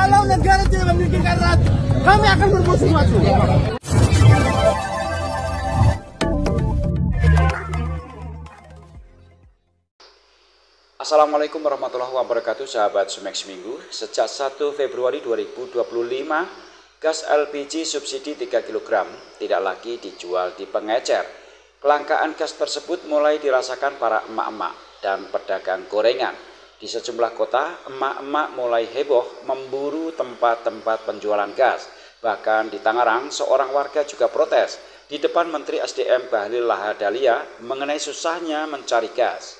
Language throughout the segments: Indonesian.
Kalau negara tidak memikirkan rakyat, kami akan berbuat sesuatu. Assalamualaikum warahmatullahi wabarakatuh, sahabat Sumex Minggu. Sejak 1 Februari 2025, gas LPG subsidi 3 kg tidak lagi dijual di pengecer. Kelangkaan gas tersebut mulai dirasakan para emak-emak dan pedagang gorengan. Di sejumlah kota, emak-emak mulai heboh memburu tempat-tempat penjualan gas. Bahkan di Tangerang, seorang warga juga protes di depan Menteri SDM Bahlil Lahadalia mengenai susahnya mencari gas.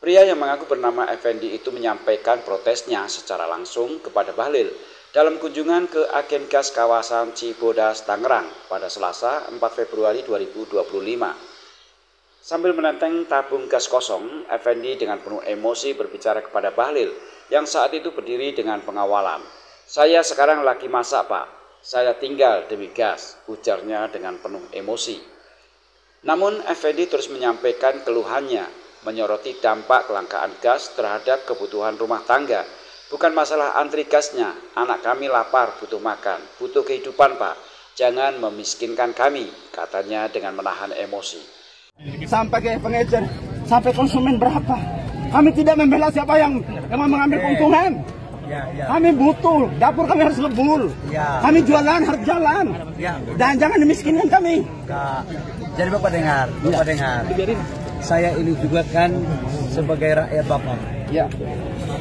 Pria yang mengaku bernama Effendi itu menyampaikan protesnya secara langsung kepada Bahlil dalam kunjungan ke agen gas kawasan Cibodas, Tangerang pada Selasa 4 Februari 2025. Sambil menenteng tabung gas kosong, Effendi dengan penuh emosi berbicara kepada Bahlil yang saat itu berdiri dengan pengawalan. "Saya sekarang lagi masak, Pak. Saya tinggal demi gas," ujarnya dengan penuh emosi. Namun Effendi terus menyampaikan keluhannya, menyoroti dampak kelangkaan gas terhadap kebutuhan rumah tangga. "Bukan masalah antri gasnya, anak kami lapar, butuh makan, butuh kehidupan, Pak. Jangan memiskinkan kami," katanya dengan menahan emosi. Sampai ke pengecer, sampai konsumen berapa? Kami tidak membela siapa yang mengambil keuntungan. Kami butuh, dapur kami harus lebur. Kami jualan harus jalan. Dan jangan dimiskinkan kami. Jadi Bapak dengar. Saya ini juga kan sebagai rakyat Bapak. Ya.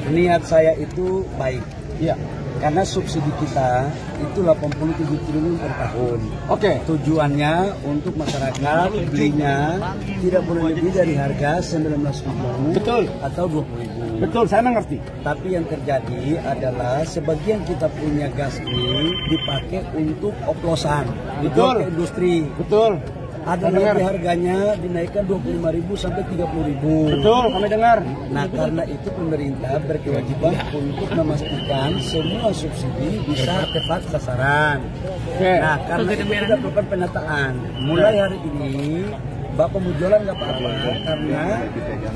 Niat saya itu baik. Ya. Karena subsidi kita itu 87 triliun per tahun. Oke. Tujuannya untuk masyarakat belinya tidak boleh lebih dari harga 19.000 Betul. atau 20.000. Betul, saya mengerti. Tapi yang terjadi adalah sebagian kita punya gas ini dipakai untuk oplosan, dijual ke industri. Betul. Ada lagi harganya dinaikkan 25.000 sampai 30.000. Betul, kami dengar. Nah, karena itu pemerintah berkewajiban untuk memastikan semua subsidi bisa tepat sasaran. Nah, karena itu kita lakukan penataan. Mulai hari ini, Bapak mau jualan nggak apa-apa, karena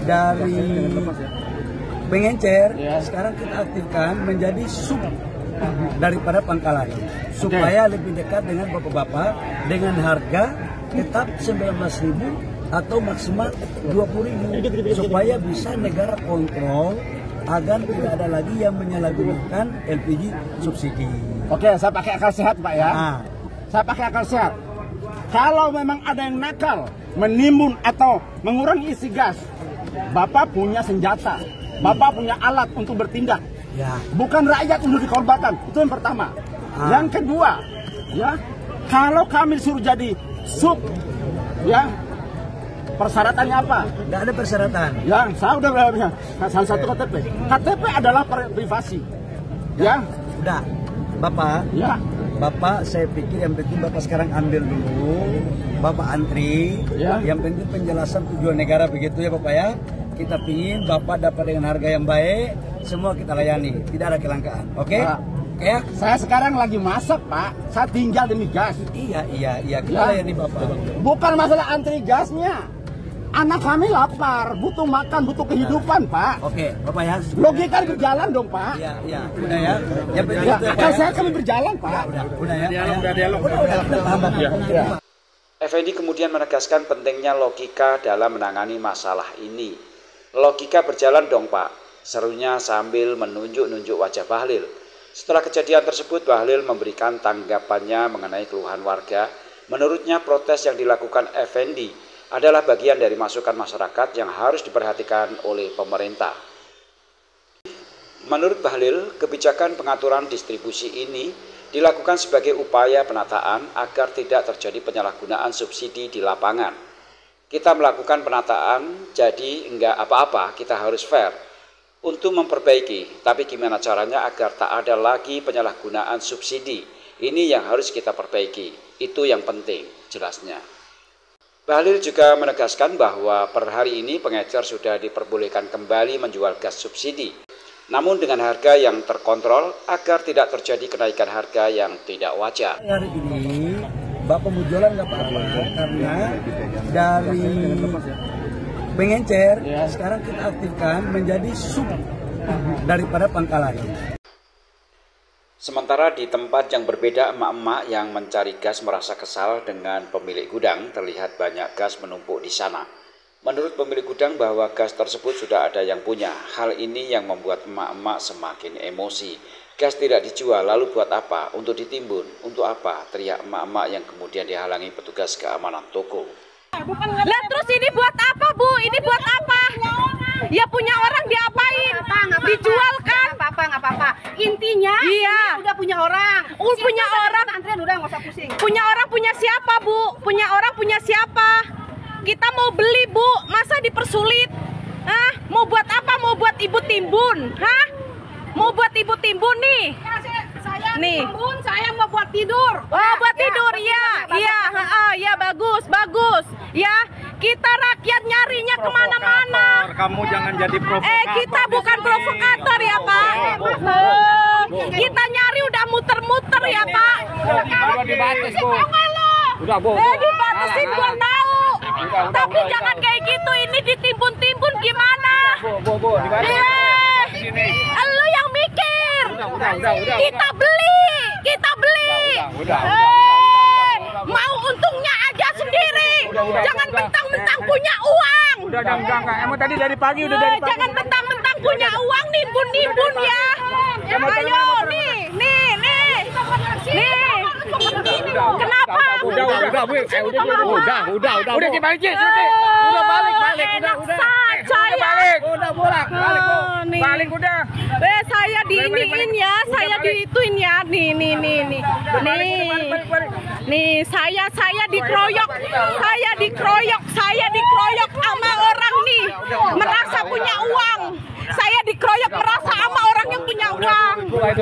dari pengecer sekarang kita aktifkan menjadi sub daripada pangkalan, supaya lebih dekat dengan bapak-bapak dengan harga tetap 19.000 atau maksimal 20.000, supaya bisa negara kontrol agar tidak ada lagi yang menyalahgunakan LPG subsidi. Oke, saya pakai akal sehat, Pak ya. Saya pakai akal sehat. Kalau memang ada yang nakal, menimbun atau mengurangi isi gas, Bapak punya senjata, Bapak punya alat untuk bertindak. Bukan rakyat untuk dikorbankan. Itu yang pertama. Yang kedua, ya, kalau kami suruh jadi sub, ya, persyaratannya apa? Nggak ada persyaratan. Ya, saya udah berapa? Salah satu KTP. KTP adalah privasi. Ya, udah, Bapak. Ya. Bapak, saya pikir yang penting Bapak sekarang ambil dulu, Bapak antri. Yang penting penjelasan tujuan negara begitu ya Bapak ya. Kita pingin Bapak dapat dengan harga yang baik, semua kita layani, tidak ada kelangkaan. Oke? Ya, saya sekarang lagi masak, Pak. Saya tinggal demi gas. Iya, kita layani Bapak. Bukan masalah antri gasnya. Anak kami lapar, butuh makan, butuh kehidupan, Pak. Oke, Bapak ya. Logika berjalan dong, Pak. Iya, udah ya. Yang penting itu akal saya kami berjalan, Pak. Udah ya. Udah. Effendi kemudian menegaskan pentingnya logika dalam menangani masalah ini. "Logika berjalan dong, Pak," serunya sambil menunjuk-nunjuk wajah Bahlil. Setelah kejadian tersebut, Bahlil memberikan tanggapannya mengenai keluhan warga. Menurutnya protes yang dilakukan Effendi adalah bagian dari masukan masyarakat yang harus diperhatikan oleh pemerintah. Menurut Bahlil, kebijakan pengaturan distribusi ini dilakukan sebagai upaya penataan agar tidak terjadi penyalahgunaan subsidi di lapangan. "Kita melakukan penataan, jadi enggak apa-apa, kita harus fair untuk memperbaiki, tapi gimana caranya agar tak ada lagi penyalahgunaan subsidi? Ini yang harus kita perbaiki, itu yang penting," jelasnya. Bahlil juga menegaskan bahwa per hari ini pengecer sudah diperbolehkan kembali menjual gas subsidi, namun dengan harga yang terkontrol agar tidak terjadi kenaikan harga yang tidak wajar. Hari ini Bapak mau jualan nggak apa-apa, karena dari pengecer sekarang kita aktifkan menjadi sub daripada pangkalan. Sementara di tempat yang berbeda, emak-emak yang mencari gas merasa kesal dengan pemilik gudang, terlihat banyak gas menumpuk di sana. Menurut pemilik gudang bahwa gas tersebut sudah ada yang punya. Hal ini yang membuat emak-emak semakin emosi. Gas tidak dijual, lalu buat apa? Untuk ditimbun. Untuk apa? Teriak emak-emak yang kemudian dihalangi petugas keamanan toko. Lah terus ini buat apa, Bu? Ini buat apa? Ya punya orang diapain? Dijual kan? Nggak apa-apa. Intinya iya, udah punya orang. Punya orang. Antrian udah nggak usah pusing. Punya orang punya siapa, Bu? Punya orang punya siapa? Kita mau beli, Bu. Masa dipersulit? Hah? Mau buat apa? Mau buat ibu timbun? Hah? Mau buat ibu timbun nih? Saya nih. timbun, saya mau buat tidur. Oh, buat tidur, iya. Iya, ya bagus. Ya, kita rakyat nyarinya kemana-mana. Kamu jangan jadi provokator. Kita bukan provokator ya, Pak. Kita nyari udah muter-muter ya, Pak. Udah dibatas, Bu. Udah, Bu. Dibatasin gua tahu. Tapi jangan kayak gitu, ini ditimbun-timbun gimana? Bu, dibatas. Lu yang mikir. Udah. Kita beli. Udah. Mau untungnya aja sendiri. Jangan mentang-mentang punya uang. Udah, emang tadi dari pagi udah dari pagi. Jangan mentang-mentang punya uang nimbun ya. Ayo, nih. Kenapa? Udah, Bu. Udah dibalikin, udah balik. Enak saja ya. Udah balik. Balik udah. Saya diiniin ya, saya diituin ya. Nih. Nih, saya dikeroyok sama orang nih. Merasa punya uang. Saya dikeroyok merasa sama orang yang punya uang. Udah.